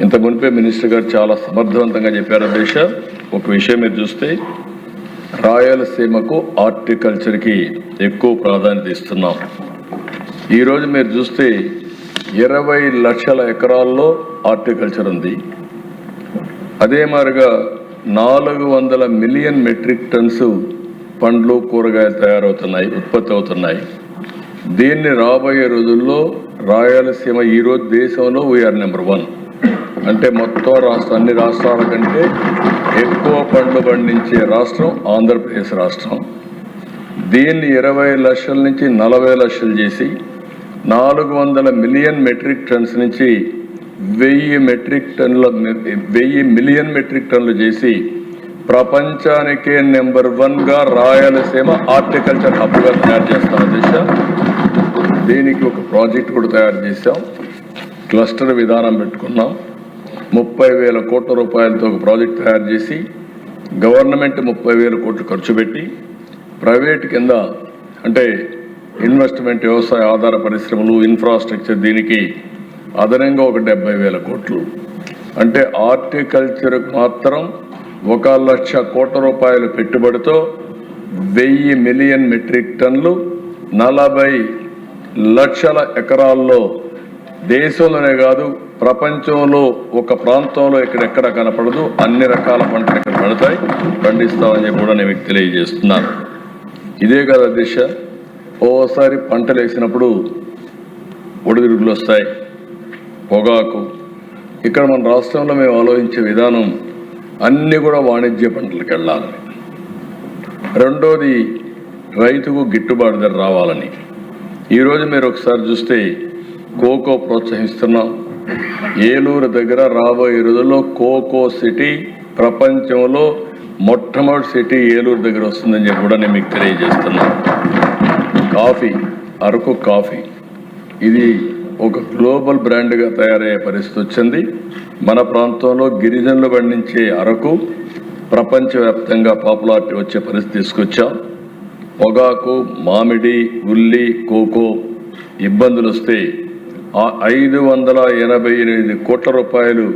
ఇంత మునిపే మినిస్టర్ గారు చాలా సమర్థవంతంగా చెప్పారు అధ్యక్ష. ఒక విషయం మీరు చూస్తే రాయలసీమకు హార్టికల్చర్కి ఎక్కువ ప్రాధాన్యత ఇస్తున్నాం. ఈరోజు మీరు చూస్తే 20 లక్షల ఎకరాల్లో హార్టికల్చర్ ఉంది. అదే మాదిరిగా 400 మిలియన్ మెట్రిక్ టన్స్ పండ్లు కూరగాయలు తయారవుతున్నాయి, ఉత్పత్తి అవుతున్నాయి. దీన్ని రాబోయే రోజుల్లో రాయలసీమ ఈరోజు దేశంలో వీఆర్ నెంబర్ 1. అంటే మొత్తం అన్ని రాష్ట్రాల కంటే ఎక్కువ పండ్లు పండించే రాష్ట్రం ఆంధ్రప్రదేశ్ రాష్ట్రం. దీన్ని 20 లక్షల నుంచి 40 లక్షలు చేసి 400 మిలియన్ మెట్రిక్ టన్స్ నుంచి 1000 మిలియన్ మెట్రిక్ టన్నులు చేసి ప్రపంచానికే నెంబర్ 1గా రాయలసీమ హార్టికల్చర్ హబ్గా తయారు చేస్తాం దిశ. దీనికి ఒక ప్రాజెక్ట్ కూడా తయారు చేశాం. క్లస్టర్ విధానం పెట్టుకున్నాం. 30,000 కోట్ల రూపాయలతో ఒక ప్రాజెక్ట్ తయారు చేసి గవర్నమెంట్ 30,000 కోట్లు ఖర్చు పెట్టి ప్రైవేట్ కింద అంటే ఇన్వెస్ట్మెంట్, వ్యవసాయ ఆధార పరిశ్రమలు, ఇన్ఫ్రాస్ట్రక్చర్ దీనికి అదనంగా ఒక 70,000 కోట్లు. అంటే హార్టికల్చర్కు మాత్రం 1,00,000 కోట్ల రూపాయల పెట్టుబడితో 1000 మిలియన్ మెట్రిక్ టన్నులు 40 లక్షల ఎకరాల్లో దేశంలోనే కాదు ప్రపంచంలో ఒక ప్రాంతంలో ఎక్కడెక్కడ కనపడదు అన్ని రకాల పంటలు ఇక్కడ పండిస్తామని కూడా నేను మీకు తెలియజేస్తున్నాను. ఇదే కదా దిశ. ఓసారి పంటలు వేసినప్పుడు ఒడిదుడుకులు వస్తాయి, పొగాకు. ఇక్కడ మన రాష్ట్రంలో మేము ఆలోచించే విధానం అన్నీ కూడా వాణిజ్య పంటలకు వెళ్ళాలని, రెండోది రైతుకు గిట్టుబాటు ధర రావాలని. ఈరోజు మీరు ఒకసారి చూస్తే కోకో ప్రోత్సహిస్తున్నాం. ఏలూరు దగ్గర రాబోయే రోజుల్లో కోకో సిటీ ప్రపంచంలో మొట్టమొదటి సిటీ ఏలూరు దగ్గర వస్తుందని చెప్పి కూడా నేను మీకు తెలియజేస్తున్నాను. కాఫీ, అరకు కాఫీ ఇది ఒక గ్లోబల్ బ్రాండ్గా తయారయ్యే పరిస్థితి వచ్చింది. మన ప్రాంతంలో గిరిజనులు పండించే అరకు ప్రపంచవ్యాప్తంగా పాపులారిటీ వచ్చే పరిస్థితి తీసుకొచ్చాం. పొగాకు, మామిడి, ఉల్లి, కోకో ఇబ్బందులు వస్తే 588 కోట్ల రూపాయలు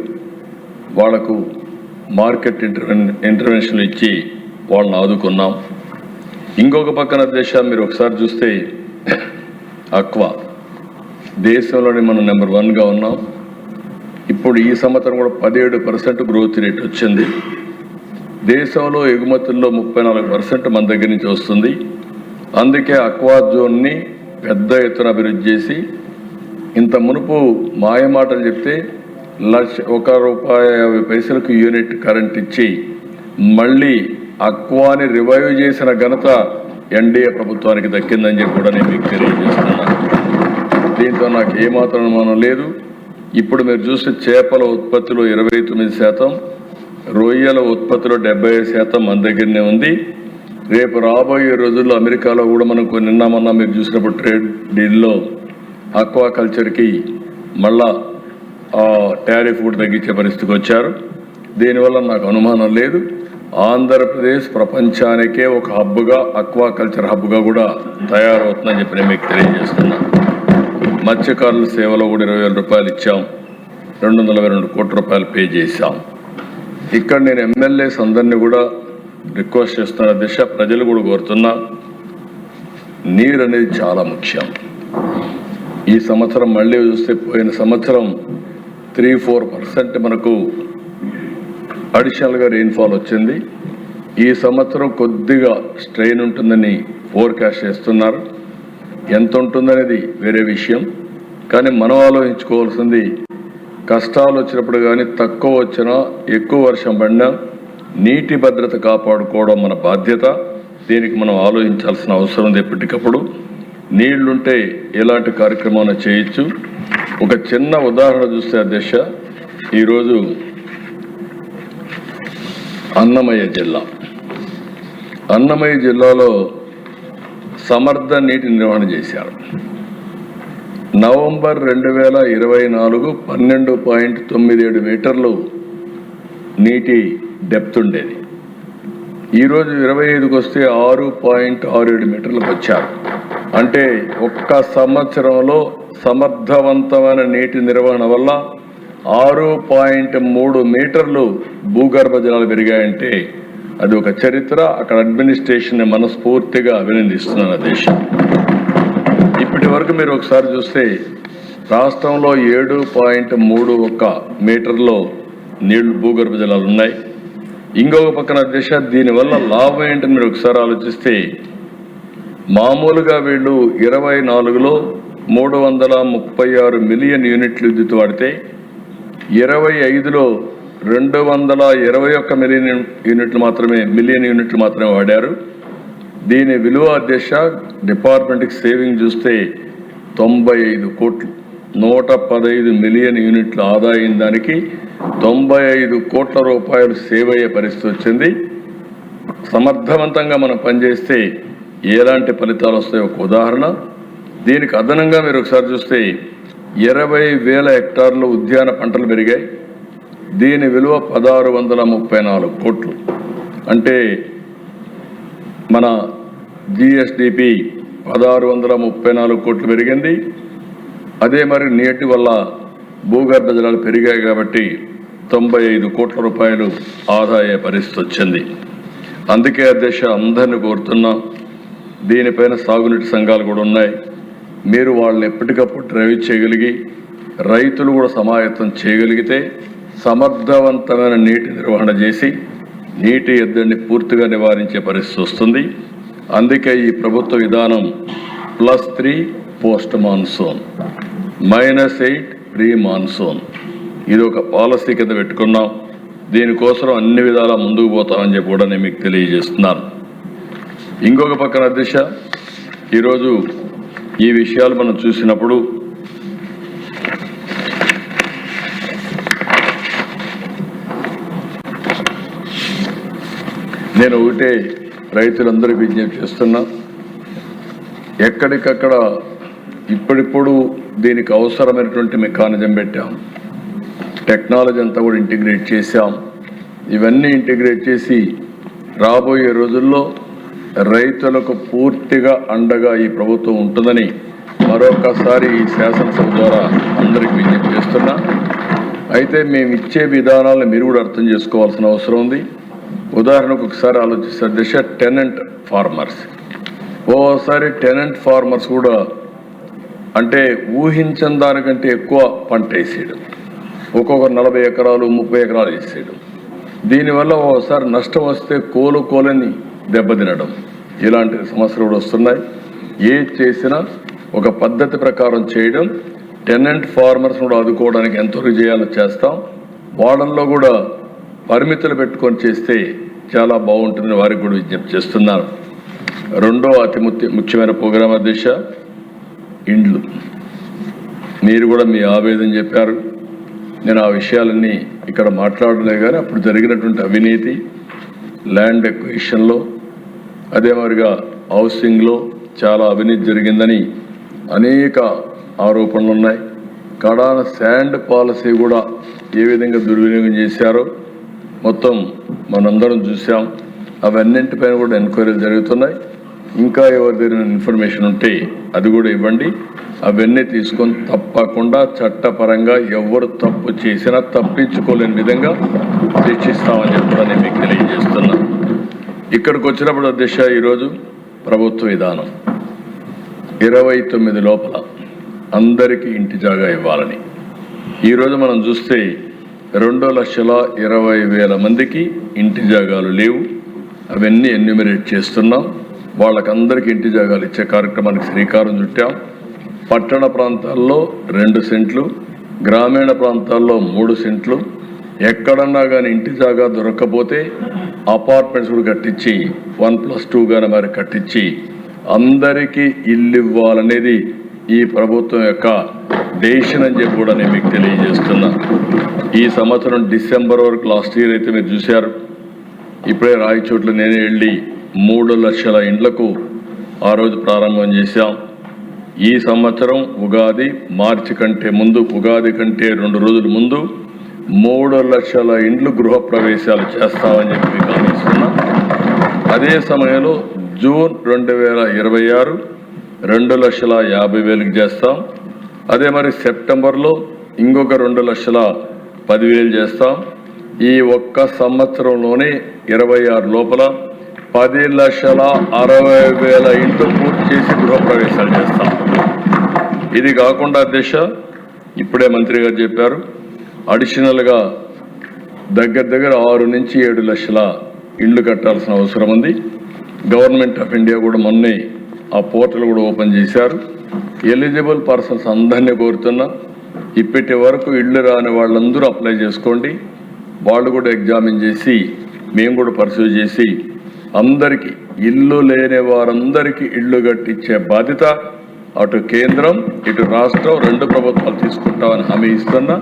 వాళ్లకు మార్కెట్ ఇంటర్వెన్షన్ ఇచ్చి వాళ్ళని ఆదుకున్నాం. ఇంకొక పక్కన దేశం మీరు ఒకసారి చూస్తే అక్వా దేశంలోనే మనం నెంబర్ 1గా ఉన్నాం. ఇప్పుడు ఈ సంవత్సరం కూడా 17% గ్రోత్ రేట్ వచ్చింది. దేశంలో ఎగుమతుల్లో 34% మన దగ్గర నుంచి వస్తుంది. అందుకే అక్వా జోన్ని పెద్ద ఎత్తున అభివృద్ధి చేసి ఇంత మునుపు మాయమాటలు చెప్తే ₹1.50 యూనిట్ కరెంట్ ఇచ్చి మళ్ళీ అక్వాని రివైవ్ చేసిన ఘనత ఎన్డీఏ ప్రభుత్వానికి దక్కిందని చెప్పి కూడా నేను మీకు తెలియజేస్తున్నాను. దీంతో నాకు ఏమాత్రం అనుమానం లేదు. ఇప్పుడు మీరు చూస్తే చేపల ఉత్పత్తిలో 29%, రొయ్యల ఉత్పత్తిలో 75% మన దగ్గరనే ఉంది. రేపు రాబోయే రోజుల్లో అమెరికాలో కూడా మనం నిన్న మొన్న మీరు చూసినప్పుడు ట్రేడ్ డీల్లో అక్వాకల్చర్కి మళ్ళా టారిఫ్ కూడా తగ్గించే పరిస్థితికి వచ్చారు. దీనివల్ల నాకు అనుమానం లేదు, ఆంధ్రప్రదేశ్ ప్రపంచానికే ఒక హబ్గా అక్వాకల్చర్ హబ్గా కూడా తయారవుతుందని చెప్పి నేను మీకు తెలియజేస్తున్నాను. మత్స్యకారుల సేవలో కూడా 20,000 రూపాయలు ఇచ్చాం, 242 కోట్ల రూపాయలు పే చేశాం. ఇక్కడ నేను ఎమ్మెల్యేస్ అందరినీ కూడా రిక్వెస్ట్ చేస్తున్న దిశ, ప్రజలు కూడా కోరుతున్నా, నీరు అనేది చాలా ముఖ్యం. ఈ సంవత్సరం మళ్ళీ చూస్తే పోయిన సంవత్సరం 3-4% మనకు అడిషనల్గా రెయిన్ఫాల్ వచ్చింది. ఈ సంవత్సరం కొద్దిగా స్ట్రెయిన్ ఉంటుందని ఫోర్కాస్ట్ చేస్తున్నారు. ఎంత ఉంటుందనేది వేరే విషయం, కానీ మనం ఆలోచించుకోవాల్సింది కష్టాలు వచ్చినప్పుడు కానీ తక్కువ వచ్చినా ఎక్కువ వర్షం పడినా నీటి భద్రత కాపాడుకోవడం మన బాధ్యత. దీనికి మనం ఆలోచించాల్సిన అవసరం ఉంది. ఎప్పటికప్పుడు నీళ్లుంటే ఎలాంటి కార్యక్రమం చేయొచ్చు. ఒక చిన్న ఉదాహరణ చూస్తే అధ్యక్ష, ఈరోజు అన్నమయ్య జిల్లాలో సమర్థ నీటి నిర్వహణ చేశారు. నవంబర్ 2024 12.97 మీటర్లు నీటి డెప్త్ ఉండేది. ఈరోజు 25కి వస్తే 6.67 మీటర్లకు వచ్చారు. అంటే ఒక్క సంవత్సరంలో సమర్థవంతమైన నీటి నిర్వహణ వల్ల 6.3 మీటర్లు భూగర్భ జలాలు పెరిగాయంటే అది ఒక చరిత్ర. అక్కడ అడ్మినిస్ట్రేషన్ మనస్ఫూర్తిగా అభినందిస్తున్నాను దేశం. ఇప్పటి వరకు మీరు ఒకసారి చూస్తే రాష్ట్రంలో 7.31 మీటర్లో నీళ్లు భూగర్భ జలాలు ఉన్నాయి. ఇంకొక పక్కన దేశ దీనివల్ల లాభం ఏంటని మీరు ఒకసారి ఆలోచిస్తే, మామూలుగా వీళ్ళు 24లో 336 మిలియన్ యూనిట్లు విద్యుత్ వాడితే 25లో 221 మిలియన్ యూనిట్లు మాత్రమే వాడారు. దీని విలువ దేశ డిపార్ట్మెంట్కి సేవింగ్ చూస్తే 95 కోట్లు. 115 మిలియన్ యూనిట్ల ఆదాయం దానికి 95 కోట్ల రూపాయలు సేవ్ అయ్యే పరిస్థితి వచ్చింది. సమర్థవంతంగా మనం పనిచేస్తే ఎలాంటి ఫలితాలు వస్తాయో ఒక ఉదాహరణ. దీనికి అదనంగా మీరు ఒకసారి చూస్తే 20,000 హెక్టార్లు ఉద్యాన పంటలు పెరిగాయి. దీని విలువ 1634 కోట్లు. అంటే మన జిఎస్డిపి 1634 కోట్లు పెరిగింది. అదే మరి నీటి వల్ల భూగర్భ జలాలు పెరిగాయి కాబట్టి 95 కోట్ల రూపాయలు ఆదాయ పరిస్థితి వచ్చింది. అందుకే అధ్యక్ష అందరిని కోరుతున్నాం, దీనిపైన సాగునీటి సంఘాలు కూడా ఉన్నాయి. మీరు వాళ్ళని ఎప్పటికప్పుడు డ్రైవ్ చేయగలిగి రైతులు కూడా సమాయత్తం చేయగలిగితే సమర్థవంతమైన నీటి నిర్వహణ చేసి నీటి ఎద్దడిని పూర్తిగా నివారించే పరిస్థితి వస్తుంది. అందుకే ఈ ప్రభుత్వ విధానం +3 పోస్ట్ మాన్సూన్, -8 ప్రీ మాన్సూన్, ఇది ఒక పాలసీ కింద పెట్టుకున్నాం. దీనికోసం అన్ని విధాలా ముందుకు పోతామని చెప్పి కూడా నేను మీకు తెలియజేస్తున్నాను. ఇంకొక పక్కన దిశ ఈరోజు ఈ విషయాలు మనం చూసినప్పుడు నేను ఒకటే రైతులందరికీ విజ్ఞప్తి చేస్తున్నా, ఎక్కడికక్కడ ఇప్పుడిప్పుడు దీనికి అవసరమైనటువంటి మెకానిజం పెట్టాం, టెక్నాలజీ అంతా కూడా ఇంటిగ్రేట్ చేశాం. ఇవన్నీ ఇంటిగ్రేట్ చేసి రాబోయే రోజుల్లో రైతులకు పూర్తిగా అండగా ఈ ప్రభుత్వం ఉంటుందని మరొకసారి ఈ శాసనసభ ద్వారా అందరికీ విజ్ఞప్తి చేస్తున్నా. అయితే మేము ఇచ్చే విధానాలను మీరు కూడా అర్థం చేసుకోవాల్సిన అవసరం ఉంది. ఉదాహరణకు ఒకసారి ఆలోచిస్తే దిశ టెనెంట్ ఫార్మర్స్, ఓసారి టెనెంట్ ఫార్మర్స్ కూడా అంటే ఊహించిన దానికంటే ఎక్కువ పంట వేసేయడం, ఒక్కొక్కరు 40 ఎకరాలు 30 ఎకరాలు వేసేయడం. దీనివల్ల ఓసారి నష్టం వస్తే కోలుకోలని దెబ్బతినడం, ఇలాంటి సమస్యలు కూడా వస్తున్నాయి. ఏది చేసినా ఒక పద్ధతి ప్రకారం చేయడం, టెనెంట్ ఫార్మర్స్ కూడా ఆదుకోవడానికి ఎంతవరకు చేయాలో చేస్తాం. వాళ్ళల్లో కూడా పరిమితులు పెట్టుకొని చేస్తే చాలా బాగుంటుందని వారికి కూడా విజ్ఞప్తి చేస్తున్నాను. రెండో అతి ముఖ్యమైన ప్రోగ్రాం దిశ ఇండ్లు. మీరు కూడా మీ ఆవేదన చెప్పారు, నేను ఆ విషయాలన్నీ ఇక్కడ మాట్లాడలేదు. కానీ అప్పుడు జరిగినటువంటి అవినీతి, ల్యాండ్ ఎక్విజిషన్లో, అదే మరిగా హౌసింగ్లో చాలా అవినీతి జరిగిందని అనేక ఆరోపణలు ఉన్నాయి. కడాన శాండ్ పాలసీ కూడా ఏ విధంగా దుర్వినియోగం చేశారో మొత్తం మనందరం చూసాం. అవన్నింటిపైన కూడా ఎంక్వైరీలు జరుగుతున్నాయి. ఇంకా ఎవరి దగ్గర ఇన్ఫర్మేషన్ ఉంటే అది కూడా ఇవ్వండి. అవన్నీ తీసుకొని తప్పకుండా చట్టపరంగా ఎవరు తప్పు చేసినా తప్పించుకోలేని విధంగా శిక్షిస్తామని చెప్పి నేను మీకు తెలియజేస్తున్నా. ఇక్కడికి వచ్చినప్పుడు అధ్యక్ష ఈరోజు ప్రభుత్వ విధానం 29 లోపల అందరికీ ఇంటి జాగా ఇవ్వాలని. ఈరోజు మనం చూస్తే 2,20,000 మందికి ఇంటి జాగాలు లేవు. అవన్నీ ఎన్యూమరేట్ చేస్తున్నాం. వాళ్ళకందరికీ ఇంటి జాగాలు ఇచ్చే కార్యక్రమానికి శ్రీకారం చుట్టాం. పట్టణ ప్రాంతాల్లో 2 సెంట్లు, గ్రామీణ ప్రాంతాల్లో 3 సెంట్లు. ఎక్కడన్నా కానీ ఇంటి జాగా దొరకకపోతే అపార్ట్మెంట్స్ కూడా కట్టించి 1+2 గానే మరి కట్టించి అందరికీ ఇల్లు ఇవ్వాలనేది ఈ ప్రభుత్వం యొక్క డెసిషన్ అని చెప్పి కూడా నేను మీకు తెలియజేస్తున్నా. ఈ సంవత్సరం డిసెంబర్ వరకు లాస్ట్ ఇయర్ అయితే మీరు చూశారు. ఇప్పుడే రాయచోట్ల నేనే వెళ్ళి 3 లక్షల ఇండ్లకు ఆ రోజు ప్రారంభం చేశాం. ఈ సంవత్సరం ఉగాది మార్చి కంటే ముందు, ఉగాది కంటే 2 రోజుల ముందు 3 లక్షల ఇండ్లు గృహప్రవేశాలు చేస్తామని చెప్పి మీకు ఆలోచిస్తున్నా. అదే సమయంలో జూన్ 2026 2,50,000కి చేస్తాం. అదే మరి సెప్టెంబర్లో ఇంకొక 2,50,000 10,000 చేస్తాం. ఈ ఒక్క సంవత్సరంలోనే 26 లోపల 10,60,60,000 ఇంట్లు పూర్తి చేసి గృహప్రవేశాలు చేస్తాం. ఇది కాకుండా అధ్యక్ష, ఇప్పుడే మంత్రి గారు చెప్పారు, అడిషనల్గా దగ్గర 6 నుంచి 7 లక్షల ఇండ్లు కట్టాల్సిన అవసరం ఉంది. గవర్నమెంట్ ఆఫ్ ఇండియా కూడా మొన్నే ఆ పోర్టల్ కూడా ఓపెన్ చేశారు. ఎలిజిబుల్ పర్సన్స్ అందరినీ కోరుతున్నా, ఇప్పటి వరకు ఇళ్ళు రాని వాళ్ళందరూ అప్లై చేసుకోండి. వాళ్ళు కూడా ఎగ్జామిన్ చేసి మేము కూడా పర్సూ చేసి అందరికీ ఇల్లు లేని వారందరికీ ఇళ్ళు కట్టించే బాధ్యత అటు కేంద్రం ఇటు రాష్ట్రం 2 ప్రభుత్వాలు తీసుకుంటామని హామీ ఇస్తున్నా.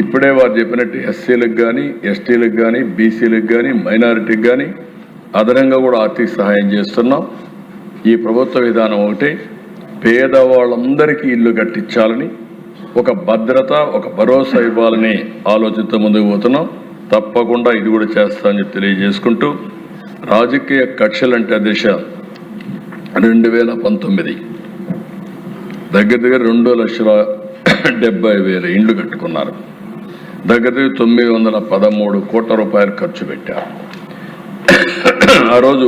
ఇప్పుడే వారు చెప్పినట్టు ఎస్సీలకు కానీ ఎస్టీలకు కానీ బీసీలకు కానీ మైనారిటీకి కానీ అదనంగా కూడా ఆర్థిక సహాయం చేస్తున్నాం. ఈ ప్రభుత్వ విధానం ఒకటే, పేదవాళ్ళందరికీ ఇల్లు కట్టించాలని, ఒక భద్రత ఒక భరోసా ఇవ్వాలని ఆలోచనతో ముందుకు పోతున్నాం. తప్పకుండా ఇది కూడా చేస్తామని తెలియజేసుకుంటూ, రాజకీయ కక్షలంటే దిశ 2019 దగ్గర 2,70,000 ఇండ్లు కట్టుకున్నారు. దగ్గర 913 కోట్ల రూపాయలు ఖర్చు పెట్టారు. ఆ రోజు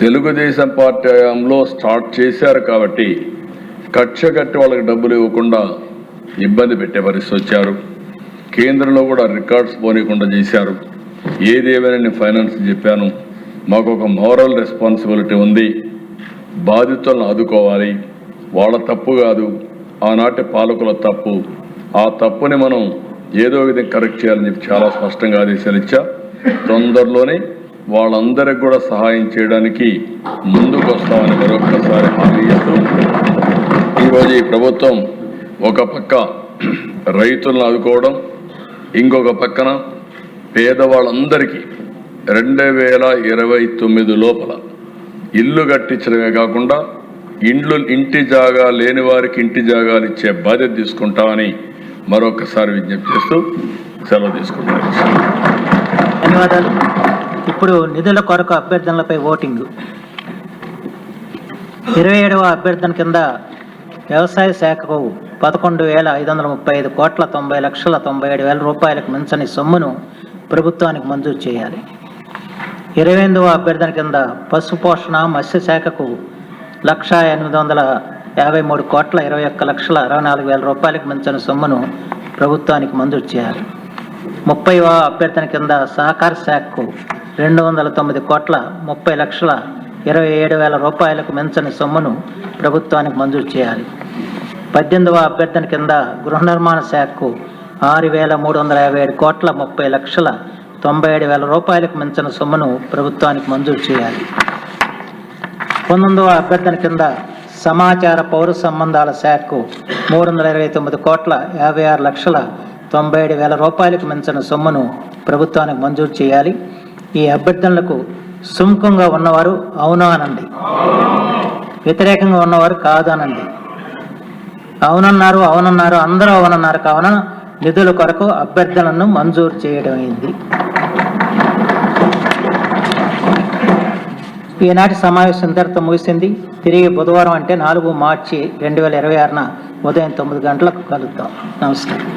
తెలుగుదేశం పార్టీ హయాంలో స్టార్ట్ చేశారు కాబట్టి కక్ష కట్టి వాళ్ళకి డబ్బులు ఇవ్వకుండా ఇబ్బంది పెట్టే పరిస్థితి వచ్చారు. కేంద్రంలో కూడా రికార్డ్స్ పోనీయకుండా చేశారు. ఏదేమైనా నేను ఫైనాన్స్ చెప్పాను, మాకు ఒక మోరల్ రెస్పాన్సిబిలిటీ ఉంది, బాధితులను ఆదుకోవాలి. వాళ్ళ తప్పు కాదు, ఆనాటి పాలకుల తప్పు. ఆ తప్పుని మనం ఏదో విధంగా కరెక్ట్ చేయాలని చెప్పి చాలా స్పష్టంగా ఆదేశాలు ఇచ్చా. తొందరలోనే వాళ్ళందరికి కూడా సహాయం చేయడానికి ముందుకు వస్తామని మరొకసారి హామీ ఇస్తూ, ఈరోజు ఈ ప్రభుత్వం ఒక పక్క రైతులను ఆదుకోవడం, ఇంకొక పక్కన పేదవాళ్ళందరికీ 2029 లోపల ఇల్లు కట్టించడమే కాకుండా ఇంటి జాగా లేని వారికి ఇంటి జాగాలు ఇచ్చే బాధ్యత తీసుకుంటామని మరొకసారి విజ్ఞప్తి చేస్తూ సెలవు తీసుకుంటాను. ధన్యవాదాలు. ఇప్పుడు నిధుల కొరకు అభ్యర్థనలపై ఓటింగ్. 27వ అభ్యర్థన కింద వ్యవసాయ శాఖకు 11,535 కోట్ల 90,97,000 రూపాయలకు మించని సొమ్మును ప్రభుత్వానికి మంజూరు చేయాలి. 28వ అభ్యర్థన కింద పశు పోషణ మత్స్య శాఖకు 1,853 కోట్ల 21,64,000 రూపాయలకు మించని సొమ్మును ప్రభుత్వానికి మంజూరు చేయాలి. 30వ అభ్యర్థన కింద సహకార శాఖకు 209 కోట్ల 30,27,000 రూపాయలకు మించని సొమ్మును ప్రభుత్వానికి మంజూరు చేయాలి. 18వ అభ్యర్థన కింద గృహ నిర్మాణ శాఖకు 6,357 కోట్ల 30,97,000 రూపాయలకు మించిన సొమ్మును ప్రభుత్వానికి మంజూరు చేయాలి. 19వ అభ్యర్థన కింద సమాచార పౌర సంబంధాల శాఖకు 329 కోట్ల 56,97,000 రూపాయలకు మించిన సొమ్మును ప్రభుత్వానికి మంజూరు చేయాలి. ఈ అభ్యర్థనలకు సుముఖంగా ఉన్నవారు అవును అనండి, వ్యతిరేకంగా ఉన్నవారు కాదు అనండి. అవునన్నారు అందరూ అవునన్నారు కావున నిధుల కొరకు అభ్యర్థనలను మంజూరు చేయడమైంది. ఈనాటి సమావేశం ఇంతటితో ముగిసింది. తిరిగి బుధవారం అంటే 4 మార్చి 2026 ఉదయం 9 గంటలకు కలుద్దాం. నమస్కారం.